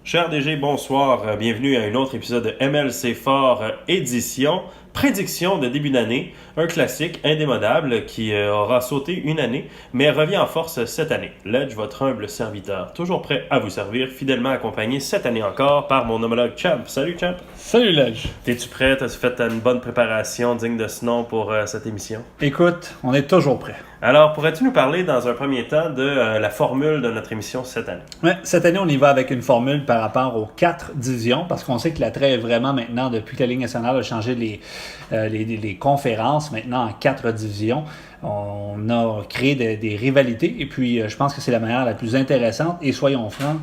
Cher DG, bonsoir. Bienvenue à un autre épisode de MLC Fort édition. Prédiction de début d'année, un classique indémodable qui aura sauté une année, mais revient en force cette année. Ledge, votre humble serviteur, toujours prêt à vous servir, fidèlement accompagné cette année encore par mon homologue Champ. Salut Champ! Salut Ledge! T'es-tu prêt? T'as-tu fait une bonne préparation digne de ce nom pour cette émission? Écoute, on est toujours prêt. Alors, pourrais-tu nous parler dans un premier temps de la formule de notre émission cette année? Ouais, cette année, on y va avec une formule par rapport aux 4 divisions, parce qu'on sait que l'attrait est vraiment maintenant, depuis que la Ligue nationale a changé les conférences, maintenant en 4 divisions. On a créé des rivalités, et puis je pense que c'est la manière la plus intéressante, et soyons francs,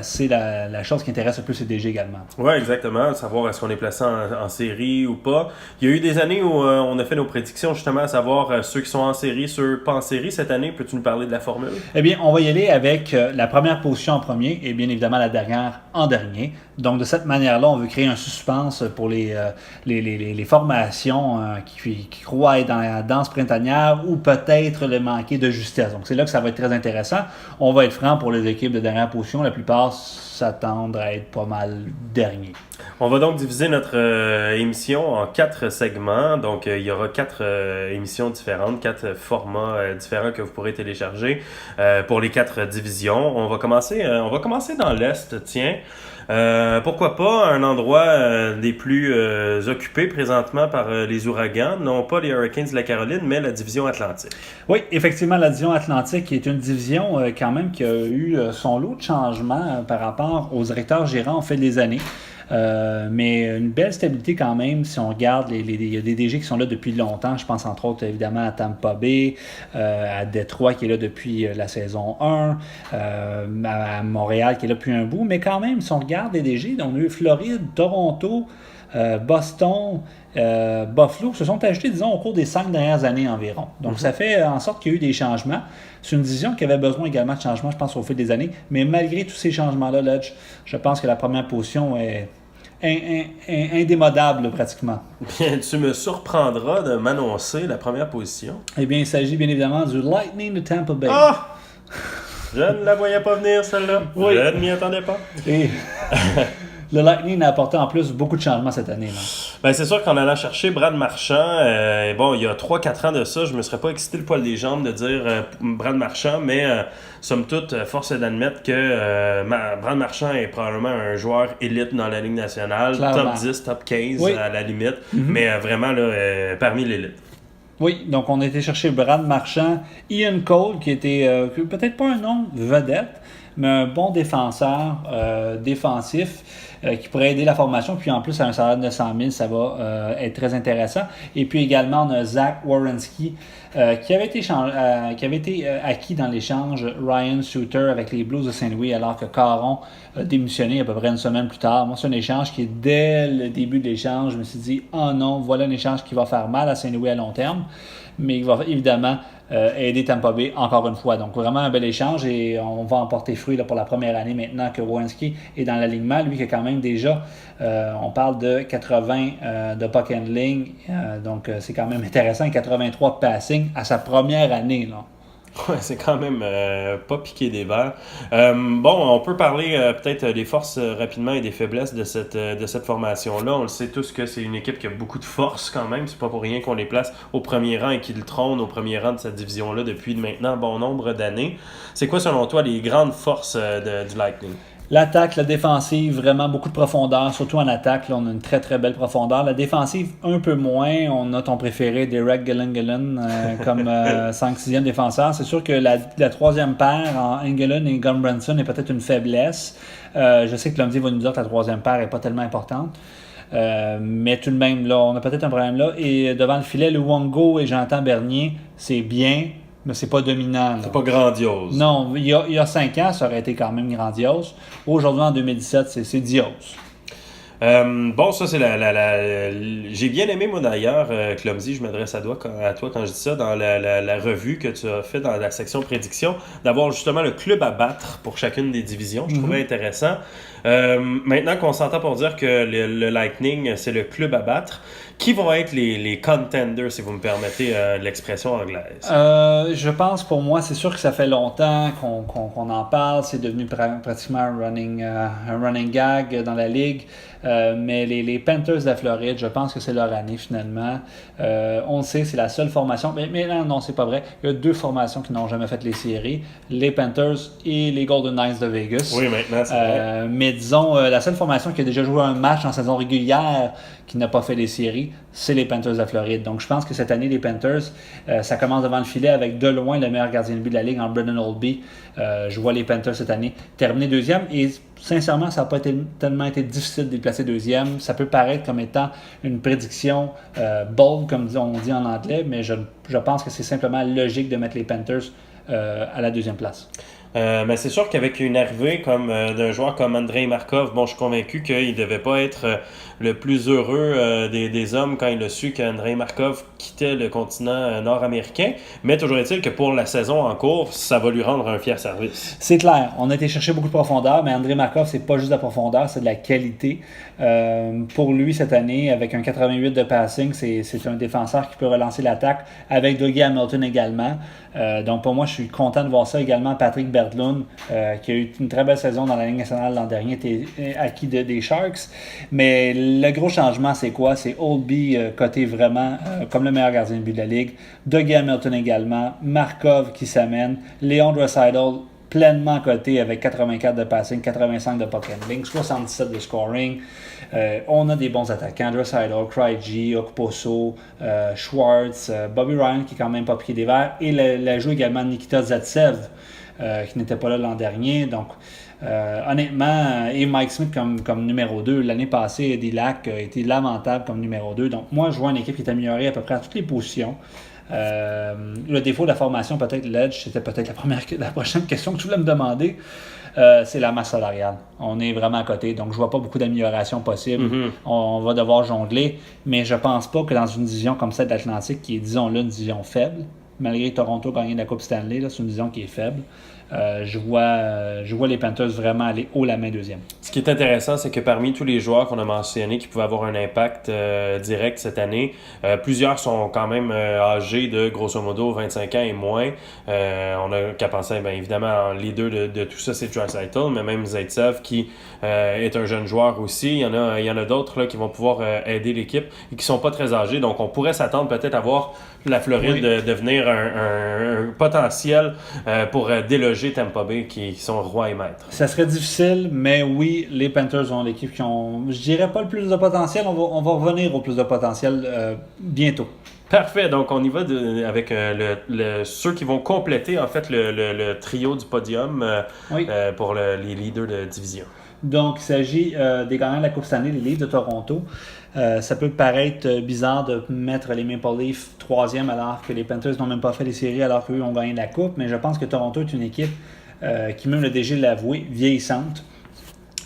c'est la chose qui intéresse le plus les DG également. Oui, exactement. Savoir est-ce qu'on est placé en série ou pas. Il y a eu des années où on a fait nos prédictions justement à savoir ceux qui sont en série, ceux pas en série. Cette année, peux-tu nous parler de la formule? Eh bien, on va y aller avec la première position en premier et bien évidemment la dernière en dernier. Donc, de cette manière-là, on veut créer un suspense pour les formations qui croient être dans la danse printanière ou peut-être le manquer de justesse. Donc, c'est là que ça va être très intéressant. On va être franc pour les équipes de dernière position. La plupart s'attendent à être pas mal derniers. On va donc diviser notre émission en 4 segments. Donc, il y aura 4 émissions différentes, 4 formats différents que vous pourrez télécharger pour les 4 divisions. On va commencer dans l'Est, tiens. Pourquoi pas un endroit des plus occupés présentement par les ouragans, non pas les Hurricanes de la Caroline, mais la division Atlantique. Oui, effectivement, la division Atlantique est une division quand même qui a eu son lot de changements par rapport aux directeurs gérants au fil des années. Mais une belle stabilité quand même si on regarde il y a des DG qui sont là depuis longtemps. Je pense entre autres évidemment à Tampa Bay, à Détroit qui est là depuis la saison 1, à Montréal qui est là depuis un bout. Mais quand même, si on regarde les DG, on a eu Floride, Toronto, Boston, Buffalo se sont ajoutés, disons, au cours des 5 dernières années environ. Donc, ça fait en sorte qu'il y a eu des changements. C'est une division qui avait besoin également de changements, je pense, au fil des années. Mais malgré tous ces changements-là, Ledge, je pense que la première position est indémodable pratiquement. Bien, tu me surprendras de m'annoncer la première position. Eh bien, il s'agit bien évidemment du Lightning de Tampa Bay. Ah! Je ne la voyais pas venir, celle-là. Oui. Je ne m'y attendais pas. Et le Lightning a apporté en plus beaucoup de changements cette année. Là. Ben, c'est sûr qu'en allant chercher Brad Marchand, il y a 3-4 ans de ça, je me serais pas excité le poil des jambes de dire Brad Marchand, mais somme toute, force est d'admettre que Brad Marchand est probablement un joueur élite dans la Ligue nationale, Clairement. top 10, top 15 Oui. à la limite, mais vraiment là, parmi l'élite. Oui, donc on a été chercher Brad Marchand, Ian Cole, qui était peut-être pas un nom vedette, mais un bon défenseur défensif qui pourrait aider la formation. Puis en plus, à un salaire de 900 000, ça va être très intéressant. Et puis également, on a Zach Werenski qui avait été acquis dans l'échange Ryan Suter avec les Blues de Saint-Louis, alors que Caron a démissionné à peu près une semaine plus tard. Moi, c'est un échange qui, dès le début de l'échange, je me suis dit « Oh non, voilà un échange qui va faire mal à Saint-Louis à long terme ». Mais il va évidemment aider Tampa Bay encore une fois. Donc vraiment un bel échange et on va en porter fruit là, pour la première année maintenant que Werenski est dans l'alignement. Lui qui a quand même déjà, on parle de 80 de puck handling, donc c'est quand même intéressant, 83 de passing à sa première année. Là. Ouais, c'est quand même pas piqué des verres. On peut parler peut-être des forces rapidement et des faiblesses de cette formation-là. On le sait tous que c'est une équipe qui a beaucoup de force quand même. C'est pas pour rien qu'on les place au premier rang et qu'ils trônent au premier rang de cette division-là depuis maintenant bon nombre d'années. C'est quoi selon toi les grandes forces du Lightning? L'attaque, la défensive, vraiment beaucoup de profondeur, surtout en attaque. Là, on a une très très belle profondeur. La défensive, un peu moins. On a ton préféré, Derek Gillen comme 5-6e défenseur. C'est sûr que la troisième paire en Engelland et Gumbranson est peut-être une faiblesse. Je sais que Lomdi va nous dire que la troisième paire n'est pas tellement importante. Mais tout de même, là, on a peut-être un problème là. Et devant le filet, Luongo et Jonathan Bernier, c'est bien. Mais c'est pas dominant. Là. C'est pas grandiose. Non, il y a 5 ans, ça aurait été quand même grandiose. Aujourd'hui, en 2017, c'est diose. Ça c'est j'ai bien aimé moi d'ailleurs, Clumsy, je m'adresse à toi quand je dis ça, dans la revue que tu as fait dans la section prédiction, d'avoir justement le club à battre pour chacune des divisions. Je trouvais intéressant. Maintenant qu'on s'entend pour dire que le Lightning, c'est le club à battre, Qui vont être les contenders, si vous me permettez l'expression anglaise? Je pense, pour moi, c'est sûr que ça fait longtemps qu'on en parle. C'est devenu pratiquement un running gag dans la Ligue. Mais les Panthers de la Floride, je pense que c'est leur année finalement. On le sait, c'est la seule formation. Mais non, c'est pas vrai. Il y a 2 formations qui n'ont jamais fait les séries. Les Panthers et les Golden Knights de Vegas. Oui, maintenant, c'est vrai. Mais disons, la seule formation qui a déjà joué un match en saison régulière qui n'a pas fait les séries, c'est les Panthers de la Floride. Donc je pense que cette année, les Panthers, ça commence devant le filet avec de loin le meilleur gardien de but de la Ligue en Brendan Oldby. Je vois les Panthers cette année terminer deuxième et sincèrement, ça n'a pas tellement été difficile de les placer deuxième. Ça peut paraître comme étant une prédiction bold, comme on dit en anglais, mais je pense que c'est simplement logique de mettre les Panthers à la deuxième place. Mais c'est sûr qu'avec une arrivée comme d'un joueur comme Andrei Markov, je suis convaincu qu'il ne devait pas être le plus heureux des hommes quand il a su qu'Andrei Markov quittait le continent nord-américain. Mais toujours est-il que pour la saison en cours, ça va lui rendre un fier service. C'est clair. On a été chercher beaucoup de profondeur, mais Andrei Markov, c'est pas juste de la profondeur, c'est de la qualité. Pour lui, cette année, avec un 88 de passing, c'est un défenseur qui peut relancer l'attaque, avec Dougie Hamilton également. Donc pour moi, je suis content de voir ça également. Patrick Berglund, qui a eu une très belle saison dans la Ligue nationale l'an dernier, était acquis des Sharks. Mais le gros changement, c'est quoi? C'est Oldby coté vraiment comme le meilleur gardien de but de la Ligue. Dougie Hamilton également. Markov qui s'amène. Leon Draisaitl pleinement coté avec 84 de passing, 85 de puck handling, 77 de scoring. On a des bons attaquants, Draisaitl, Krejci, Okposo, Schwartz, Bobby Ryan qui est quand même pas piqué des verres, et l'ajout également de Nikita Zaitsev qui n'était pas là l'an dernier. Donc honnêtement, et Mike Smith comme numéro 2. L'année passée, Dillac a été lamentable comme numéro 2. Donc moi, je vois une équipe qui est améliorée à peu près à toutes les positions. Le défaut de la formation, peut-être l'edge, c'était peut-être la prochaine question que tu voulais me demander. C'est la masse salariale. On est vraiment à côté, donc je vois pas beaucoup d'amélioration possible. Mm-hmm. On va devoir jongler, mais je pense pas que dans une division comme celle de l'Atlantique, qui est, disons-le, une division faible, malgré Toronto gagner la Coupe Stanley, là, c'est une division qui est faible. Je vois les Panthers vraiment aller haut la main deuxième. Ce qui est intéressant, c'est que parmi tous les joueurs qu'on a mentionnés qui pouvaient avoir un impact direct cette année, plusieurs sont quand même âgés de grosso modo 25 ans et moins. On a qu'à penser, bien évidemment, en leader de tout ça, c'est Draisaitl, mais même Zaitsev qui est un jeune joueur aussi. Il y en a d'autres là, qui vont pouvoir aider l'équipe et qui sont pas très âgés. Donc on pourrait s'attendre peut-être à voir la Floride devenir un potentiel pour déloger Tampa Bay qui sont rois et maîtres. Ça serait difficile, mais oui, les Panthers ont l'équipe qui ont, je dirais pas le plus de potentiel, on va revenir au plus de potentiel bientôt. Parfait, donc on y va avec ceux qui vont compléter en fait le trio du podium pour les leaders de division. Donc, il s'agit des gagnants de la Coupe Stanley, les Leafs de Toronto. Ça peut paraître bizarre de mettre les Maple Leafs 3e alors que les Panthers n'ont même pas fait les séries alors qu'eux ont gagné la Coupe, mais je pense que Toronto est une équipe qui, même le DG l'a avoué, vieillissante.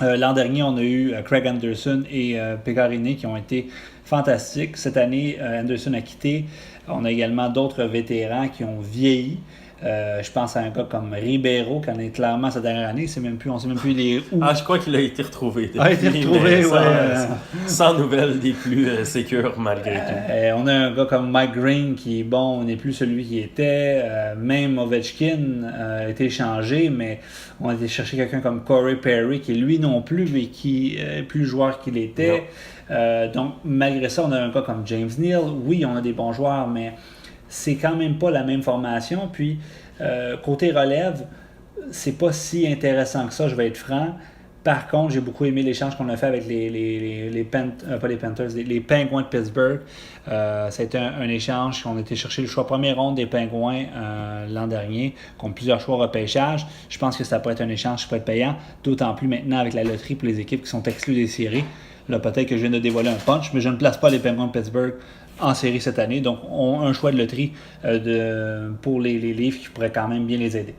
L'an dernier, on a eu Craig Anderson et Pecorine qui ont été fantastiques. Cette année, Anderson a quitté. On a également d'autres vétérans qui ont vieilli. Je pense à un gars comme Ribeiro, qui en est clairement sa dernière année. On ne sait même plus où. Je crois qu'il a été retrouvé. A été retrouvé, sans nouvelles des plus sécures malgré tout. On a un gars comme Mike Green qui, n'est plus celui qui était. Même Ovechkin a été échangé, mais on a été chercher quelqu'un comme Corey Perry, qui lui non plus, mais qui est plus joueur qu'il était. Donc, malgré ça, on a un gars comme James Neal. Oui, on a des bons joueurs, mais c'est quand même pas la même formation. Puis, côté relève, c'est pas si intéressant que ça, je vais être franc. Par contre, j'ai beaucoup aimé l'échange qu'on a fait avec les Penguins de Pittsburgh. Ça a été un échange qu'on a été chercher le choix première ronde des Penguins l'an dernier, contre plusieurs choix repêchage. Je pense que ça peut être un échange qui peut être payant, d'autant plus maintenant avec la loterie pour les équipes qui sont exclues des séries. Là, peut-être que je viens de dévoiler un punch, mais je ne place pas les Penguins de Pittsburgh en série cette année. Donc, on a un choix de loterie pour les Leafs qui pourrait quand même bien les aider.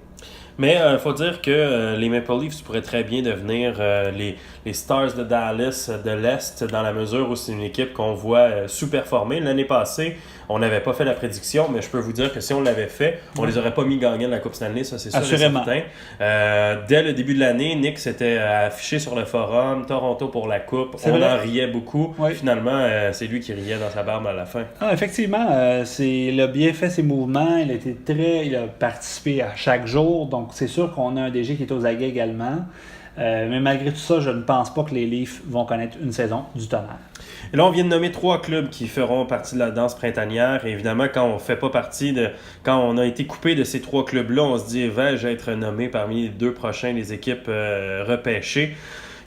Mais il faut dire que les Maple Leafs pourraient très bien devenir les Stars de Dallas de l'Est, dans la mesure où c'est une équipe qu'on voit sous-performer. L'année passée, on n'avait pas fait la prédiction, mais je peux vous dire que si on l'avait fait, on les aurait pas mis gagnants de la Coupe Stanley, ça c'est sûr et certain. Dès le début de l'année, Nick s'était affiché sur le forum, Toronto pour la Coupe, on en riait beaucoup. Oui. Finalement, c'est lui qui riait dans sa barbe à la fin. Ah, effectivement, il a bien fait ses mouvements, il a participé à chaque jour, donc c'est sûr qu'on a un DG qui est aux aguets également. Mais malgré tout ça, je ne pense pas que les Leafs vont connaître une saison du tonnerre. Et là, on vient de nommer 3 clubs qui feront partie de la danse printanière. Et évidemment, quand on a été coupé de ces 3 clubs-là, on se dit, vais-je être nommé parmi les 2 prochains, les équipes repêchées.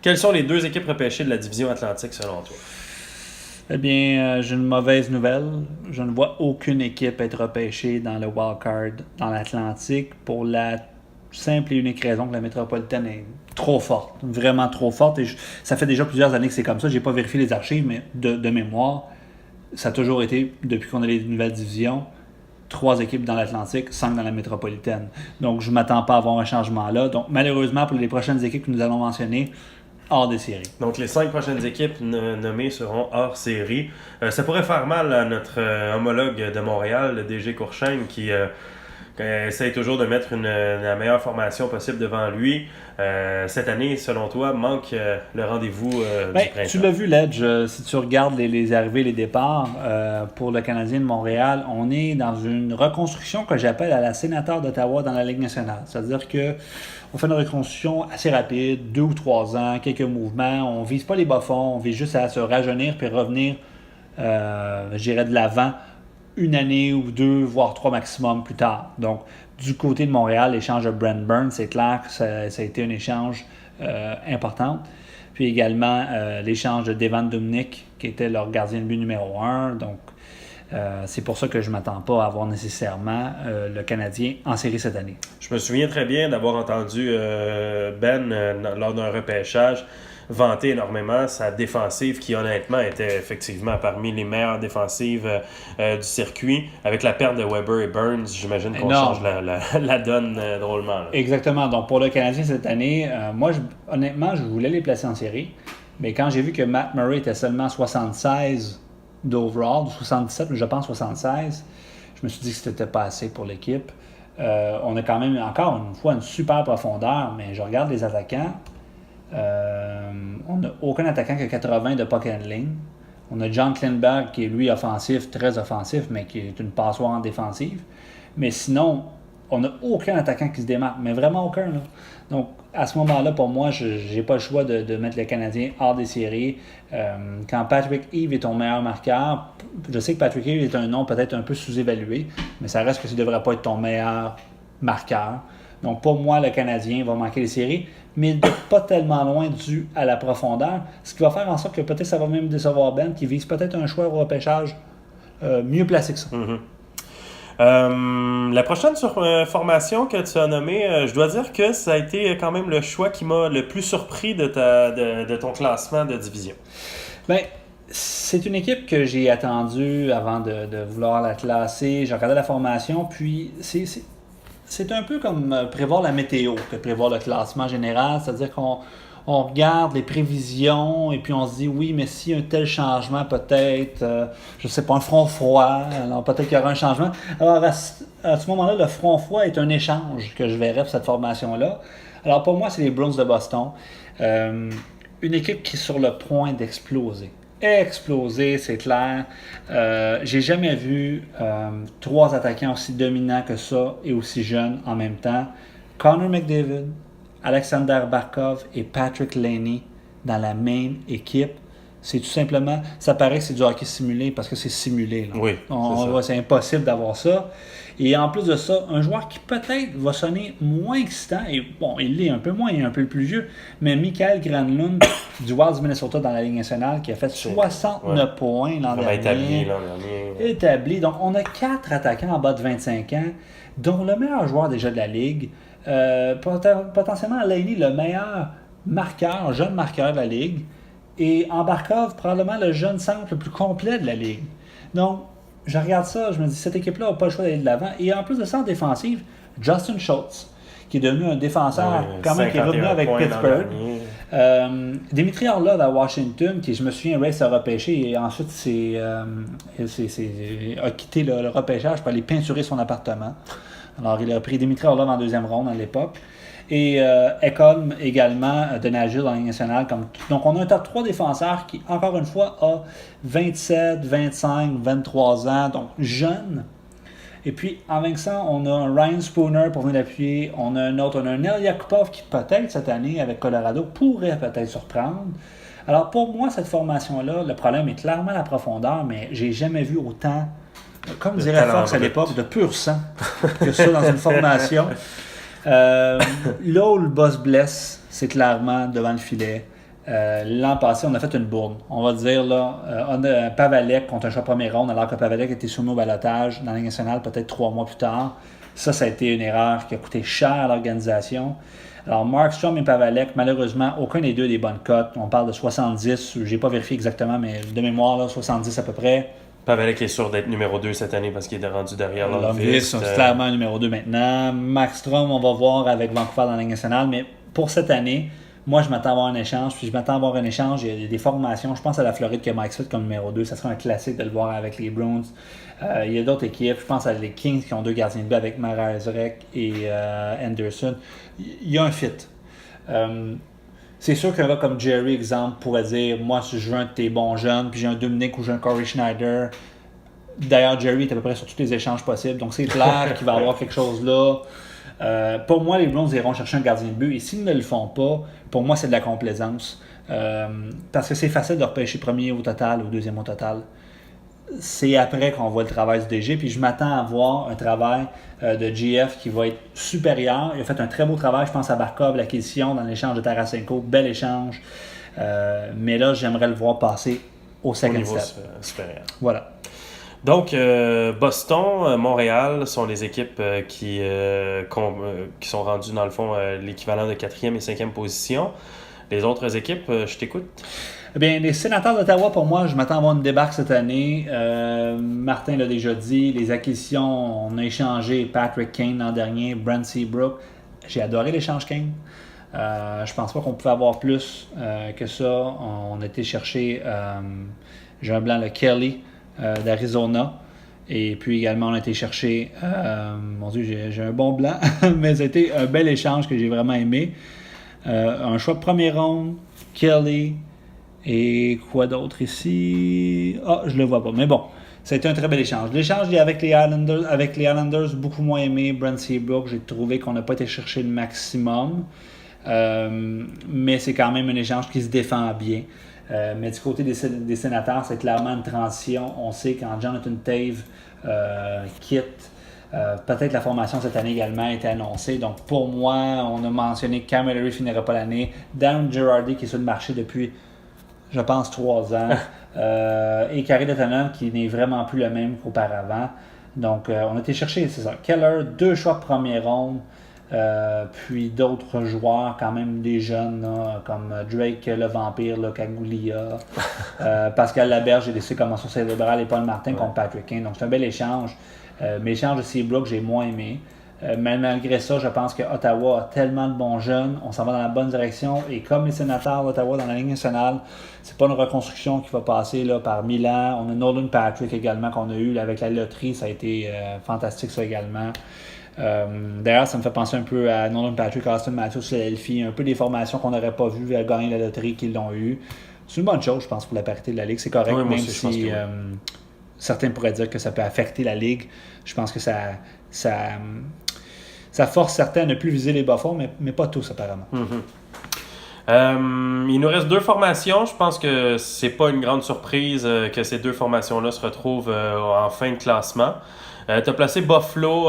Quelles sont les 2 équipes repêchées de la division Atlantique selon toi? Eh bien, j'ai une mauvaise nouvelle. Je ne vois aucune équipe être repêchée dans le wildcard dans l'Atlantique pour la simple et unique raison que la métropolitaine est trop forte, vraiment trop forte. Et ça fait déjà plusieurs années que c'est comme ça. Je n'ai pas vérifié les archives, mais de mémoire, ça a toujours été, depuis qu'on a les nouvelles divisions, 3 équipes dans l'Atlantique, 5 dans la métropolitaine. Donc, je ne m'attends pas à avoir un changement là. Donc, malheureusement, pour les prochaines équipes que nous allons mentionner, hors des séries. Donc, les 5 prochaines équipes nommées seront hors série. Ça pourrait faire mal à notre homologue de Montréal, le DG Courchaine, qui essaye toujours de mettre la meilleure formation possible devant lui. Cette année, selon toi, manque le rendez-vous du printemps. Tu l'as vu, Ledge, si tu regardes les arrivées, les départs, pour le Canadien de Montréal, on est dans une reconstruction que j'appelle à la sénateur d'Ottawa dans la Ligue nationale. C'est-à-dire que on fait une reconstruction assez rapide, 2 ou 3 ans, quelques mouvements. On ne vise pas les bas-fonds, on vise juste à se rajeunir puis revenir, je dirais, de l'avant 1 année ou 2, voire 3 maximum plus tard. Donc, du côté de Montréal, l'échange de Brent Burns, c'est clair que ça a été un échange important. Puis également, l'échange de Devan Dubnyk, qui était leur gardien de but numéro 1. Donc, c'est pour ça que je ne m'attends pas à avoir nécessairement le Canadien en série cette année. Je me souviens très bien d'avoir entendu lors d'un repêchage vanter énormément sa défensive qui honnêtement était effectivement parmi les meilleures défensives du circuit. Avec la perte de Weber et Burns, j'imagine qu'on change la donne drôlement. Là. Exactement. Donc pour le Canadien cette année, moi honnêtement je voulais les placer en série, mais quand j'ai vu que Matt Murray était seulement 76 d'overall, 77, mais je pense 76, je me suis dit que c'était pas assez pour l'équipe. On a quand même encore une fois une super profondeur, mais je regarde les attaquants. On n'a aucun attaquant qui a 80 de puck handling. On a John Klingberg qui est lui offensif, très offensif, mais qui est une passoire en défensive. Mais sinon, on n'a aucun attaquant qui se démarque, mais vraiment aucun. Là. Donc, à ce moment-là, pour moi, je n'ai pas le choix de mettre le Canadien hors des séries. Quand Patrick Eve est ton meilleur marqueur, je sais que Patrick Eve est un nom peut-être un peu sous-évalué, mais ça reste que ça ne devrait pas être ton meilleur marqueur. Donc, pour moi, le Canadien va manquer les séries, mais pas tellement loin dû à la profondeur, ce qui va faire en sorte que peut-être ça va même décevoir Ben, qui vise peut-être un choix au repêchage mieux placé que ça. Mm-hmm. La prochaine formation que tu as nommée, je dois dire que ça a été quand même le choix qui m'a le plus surpris de ton classement de division. Bien, c'est une équipe que j'ai attendue avant de vouloir la classer. J'ai regardé la formation, puis c'est un peu comme prévoir la météo que prévoir le classement général, c'est-à-dire qu'on regarde les prévisions et puis on se dit oui, mais s'il y a un tel changement, peut-être, je ne sais pas, un front froid, alors peut-être qu'il y aura un changement. Alors à ce moment-là, le front froid est un échange que je verrais pour cette formation-là. Alors pour moi, c'est les Bruins de Boston, une équipe qui est sur le point d'exploser. Exploser, c'est clair. J'ai jamais vu 3 attaquants aussi dominants que ça et aussi jeunes en même temps. Connor McDavid, Alexander Barkov et Patrick Laney dans la même équipe. C'est tout simplement, ça paraît que c'est du hockey simulé parce que c'est simulé. Là. Oui, c'est impossible d'avoir ça. Et en plus de ça, un joueur qui peut-être va sonner moins excitant, et bon, il l'est un peu moins, il est un peu plus vieux, mais Mikael Granlund du Wild du Minnesota dans la Ligue nationale qui a fait 69 points l'an dernier. Établi. Donc, on a 4 attaquants en bas de 25 ans, dont le meilleur joueur déjà de la Ligue, potentiellement Laney, le meilleur marqueur, jeune marqueur de la Ligue, et en Barkov, probablement le jeune centre le plus complet de la Ligue. Donc, je regarde ça, je me dis, cette équipe-là n'a pas le choix d'aller de l'avant. Et en plus de ça, en défensive, Justin Schultz, qui est devenu un défenseur quand même qui est revenu avec Pittsburgh. Dimitri Orlov à Washington, qui je me souviens, Race a repêché et ensuite a quitté le repêchage pour aller peinturer son appartement. Alors il a pris Dimitri Orlov en deuxième ronde à l'époque. Et Ekholm également de Nashville dans la Ligue nationale. Donc on a un top 3 défenseur qui, encore une fois, a 27, 25, 23 ans, donc jeune. Et puis, avec ça, on a un Ryan Spooner pour venir l'appuyer. On a un El Yakupov qui, peut-être, cette année, avec Colorado, pourrait peut-être surprendre. Alors, pour moi, cette formation-là, le problème est clairement la profondeur, mais j'ai jamais vu autant, comme dirait Fox à l'époque, de pur sang que ça dans une formation. Là où le boss blesse, c'est clairement devant le filet. L'an passé, on a fait une bourde. On va dire, là, on a Pavelec contre un choix premier ronde, alors que Pavelec était soumis au balotage dans la Ligue nationale peut-être 3 mois plus tard. Ça a été une erreur qui a coûté cher à l'organisation. Alors, Markstrom et Pavelec, malheureusement, aucun des deux des bonnes cotes. On parle de 70, j'ai pas vérifié exactement, mais de mémoire, là, 70 à peu près. Pavelec est sûr d'être numéro 2 cette année parce qu'il est rendu derrière Lundqvist. C'est clairement numéro 2 maintenant. Markstrom, on va voir avec Vancouver dans la Ligue nationale, mais pour cette année, moi, je m'attends à avoir un échange. Puis je m'attends à avoir un échange. Il y a des formations. Je pense à la Floride qui a Mike Smith comme numéro 2. Ça serait un classique de le voir avec les Bruins. Il y a d'autres équipes. Je pense à les Kings qui ont 2 gardiens de but avec Marazek et Anderson. Il y a un fit. C'est sûr qu'un gars comme Jerry, exemple, pourrait dire moi, si je veux un de tes bons jeunes, puis j'ai un Dominic ou j'ai un Corey Schneider. D'ailleurs, Jerry est à peu près sur tous les échanges possibles. Donc, c'est clair qu'il va y avoir quelque chose là. Pour moi, les Browns iront chercher un gardien de but et s'ils ne le font pas, pour moi, c'est de la complaisance. Parce que c'est facile de repêcher premier au total ou deuxième au total. C'est après qu'on voit le travail du DG. Puis je m'attends à voir un travail de GF qui va être supérieur. Il a fait un très beau travail, je pense à Barkov, l'acquisition dans l'échange de Tarasenko. Bel échange. Mais là, j'aimerais le voir passer au second step. Supérieur. Voilà. Donc, Boston, Montréal sont les équipes qui sont rendues, dans le fond, l'équivalent de 4e et 5e position. Les autres équipes, je t'écoute. Eh bien, les Sénateurs d'Ottawa, pour moi, je m'attends à avoir une débarque cette année. Martin l'a déjà dit, les acquisitions, on a échangé Patrick Kane l'an dernier, Brent Seabrook. J'ai adoré l'échange Kane. Je pense pas qu'on pouvait avoir plus que ça. On a été chercher, j'ai un blanc, le Kelly d'Arizona. Et puis également, on a été chercher, mon Dieu, j'ai un bon blanc, mais c'était un bel échange que j'ai vraiment aimé. Un choix de première ronde, Kelly, et quoi d'autre ici? Ah, je le vois pas, mais bon, ça a été un très bel échange. L'échange avec les Islanders, beaucoup moins aimé. Brent Seabrook, j'ai trouvé qu'on n'a pas été chercher le maximum, mais c'est quand même un échange qui se défend bien. Mais du côté des Sénateurs, c'est clairement une transition. On sait quand Jonathan Toews quitte, peut-être la formation cette année également a été annoncée. Donc pour moi, on a mentionné que Cam Mallory ne finirait pas l'année. Darren Girardi qui est sur le marché depuis, je pense, 3 ans. Et Carey Lettonen qui n'est vraiment plus le même qu'auparavant. Donc on a été chercher, c'est ça, Keller, 2 choix de première ronde. Puis d'autres joueurs, quand même des jeunes, là, comme Drake le Vampire, là, Kagulia, Pascal Laberge, j'ai laissé commotion cérébrale et Paul Martin contre Patrick Kane. Donc c'est un bel échange. Mais l'échange de Seabrook, j'ai moins aimé. Mais malgré ça, je pense que Ottawa a tellement de bons jeunes, on s'en va dans la bonne direction. Et comme les Sénateurs d'Ottawa dans la Ligue nationale, c'est pas une reconstruction qui va passer là, par Milan. On a Nolan Patrick également qu'on a eu là, avec la loterie, ça a été fantastique ça également. D'ailleurs, ça me fait penser un peu à Nolan Patrick, Austin Matthews, Philadelphie, un peu des formations qu'on n'aurait pas vues à gagner la loterie qu'ils l'ont eu. C'est une bonne chose, je pense, pour la parité de la Ligue. C'est correct, oui, même si certains pourraient dire que ça peut affecter la Ligue. Je pense que ça force certains à ne plus viser les bas-fonds, mais pas tous apparemment. Il nous reste 2 formations. Je pense que c'est pas une grande surprise que ces 2 formations-là se retrouvent en fin de classement. Tu as placé Buffalo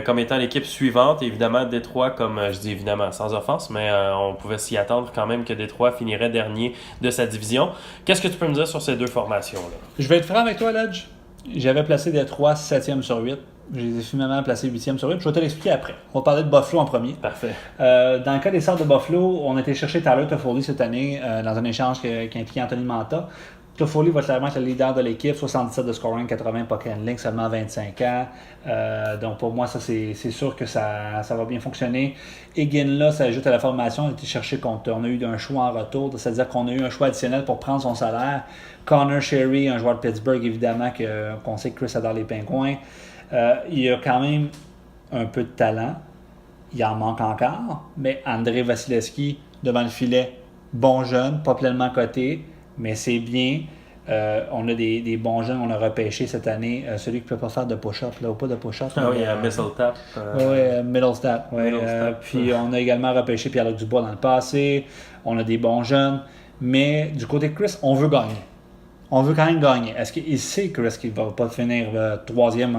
comme étant l'équipe suivante. Évidemment, Détroit, comme je dis évidemment sans offense, mais on pouvait s'y attendre quand même que Détroit finirait dernier de sa division. Qu'est-ce que tu peux me dire sur ces 2 formations-là? Je vais être franc avec toi, Ledge. J'avais placé Détroit 7e sur 8. Je les ai finalement placés 8e sur 8. Je vais te l'expliquer après. On va parler de Buffalo en premier. Parfait. Dans le cas des Stars de Buffalo, on a été chercher Tyler Toffoli cette année dans un échange qui impliquait Anthony Manta. Toffoli va clairement être le leader de l'équipe, 77 de scoring, 80 puck handling, seulement 25 ans. Donc pour moi, ça c'est sûr que ça va bien fonctionner. Iginla s'ajoute à la formation, on a été chercher contre. On a eu un choix en retour, c'est-à-dire qu'on a eu un choix additionnel pour prendre son salaire. Connor Sherry, un joueur de Pittsburgh, évidemment, qu'on sait que Chris adore les Pingouins. Il y a quand même un peu de talent. Il en manque encore, mais Andrei Vasilevskiy, devant le filet, bon jeune, pas pleinement coté, mais c'est bien. On a des bons jeunes, on a repêché cette année. Celui qui ne peut pas faire de push-up, là, ou pas de push-up. Ah oui, Middletap. Oui, Middlestat. Puis on a également repêché Pierre-Luc Dubois dans le passé. On a des bons jeunes. Mais du côté de Chris, on veut gagner. On veut quand même gagner. Est-ce qu'il sait, Chris, qu'il ne va pas finir troisième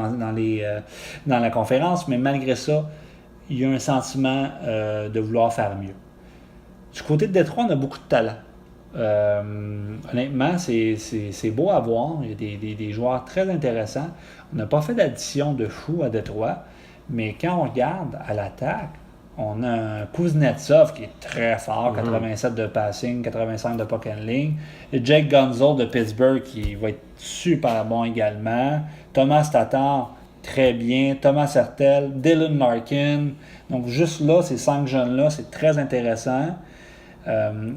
dans la conférence, mais malgré ça, il y a un sentiment de vouloir faire mieux. Du côté de Détroit, on a beaucoup de talent. Honnêtement, c'est beau à voir. Il y a des joueurs très intéressants. On n'a pas fait d'addition de fou à Détroit, mais quand on regarde à l'attaque, on a un Kuznetsov qui est très fort, 87 de passing, 85 de puck handling. Et Jake Gonzalez de Pittsburgh qui va être super bon également. Thomas Tatar, très bien. Thomas Hertel, Dylan Larkin. Donc juste là, ces 5 jeunes-là, c'est très intéressant.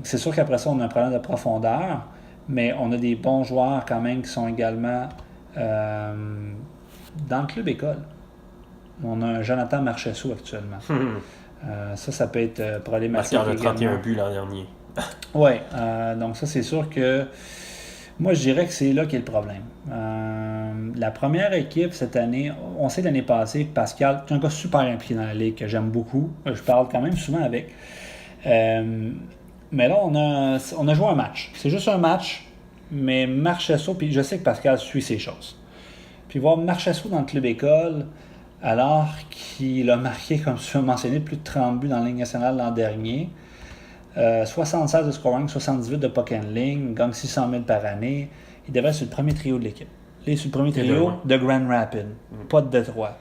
C'est sûr qu'après ça, on a un problème de profondeur, mais on a des bons joueurs quand même qui sont également dans le club école. On a un Jonathan Marchessault actuellement. Ça peut être problématique. Marqueur de 31 buts l'an dernier. Oui, donc ça, c'est sûr que moi, je dirais que c'est là qu'est le problème. La première équipe cette année, on sait l'année passée, Pascal, c'est un gars super impliqué dans la ligue que j'aime beaucoup. Je parle quand même souvent avec. Mais là, on a joué un match. C'est juste un match, mais Marchessault, puis je sais que Pascal suit ces choses. Puis voir Marchessault dans le club école, alors qu'il a marqué, comme tu as mentionné, plus de 30 buts dans la Ligue nationale l'an dernier, 76 de scoring, 78 de puck handling, gagne 600 000 par année. Il devrait être sur le premier trio de l'équipe. Il est sur le premier trio de Grand Rapids, pas de Détroit.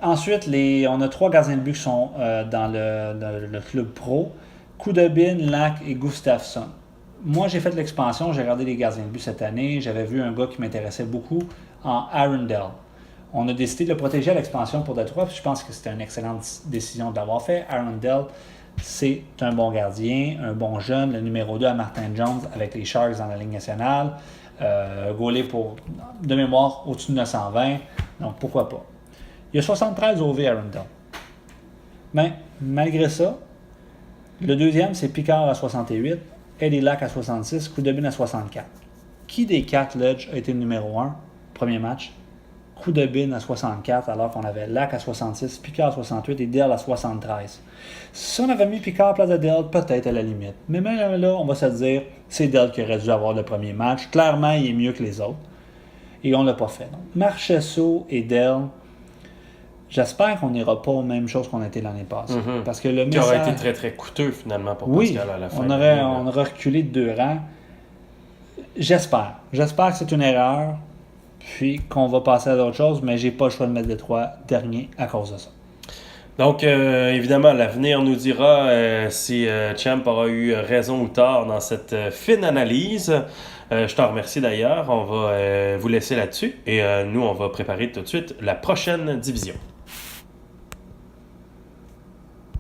Ensuite, on a 3 gardiens de but qui sont dans le club pro. Khudobin, Lack et Gustafsson. Moi, j'ai fait l'expansion, j'ai regardé les gardiens de but cette année. J'avais vu un gars qui m'intéressait beaucoup en Arundel. On a décidé de le protéger à l'expansion pour Détroit, puis je pense que c'était une excellente décision de l'avoir fait. Arundel, c'est un bon gardien, un bon jeune, le numéro 2 à Martin Jones avec les Sharks dans la Ligue nationale. Gaulé de mémoire au-dessus de 920, donc pourquoi pas. Il y a 73 OV à Arundel. Mais malgré ça, le deuxième, c'est Picard à 68, Eddie Lack à 66, Khudobin à 64. Qui des 4 Ledge a été le numéro 1, premier match? Khudobin à 64, alors qu'on avait Lack à 66, Picard à 68 et Dell à 73. Si on avait mis Picard à place de Dell, peut-être à la limite. Mais même là, on va se dire, c'est Dell qui aurait dû avoir le premier match. Clairement, il est mieux que les autres. Et on ne l'a pas fait. Donc, Marchessault et Dell, j'espère qu'on n'ira pas aux mêmes choses qu'on a été l'année passée. Parce que le message... Qui aurait été très très coûteux finalement pour Pascal à la fin. On aurait reculé de 2 rangs. J'espère. J'espère que c'est une erreur. Puis qu'on va passer à d'autres choses, mais j'ai pas le choix de mettre Détroit dernier à cause de ça. Donc, évidemment, l'avenir nous dira si Champ aura eu raison ou tort dans cette fine analyse. Je t'en remercie d'ailleurs. On va vous laisser là-dessus. Et nous, on va préparer tout de suite la prochaine division.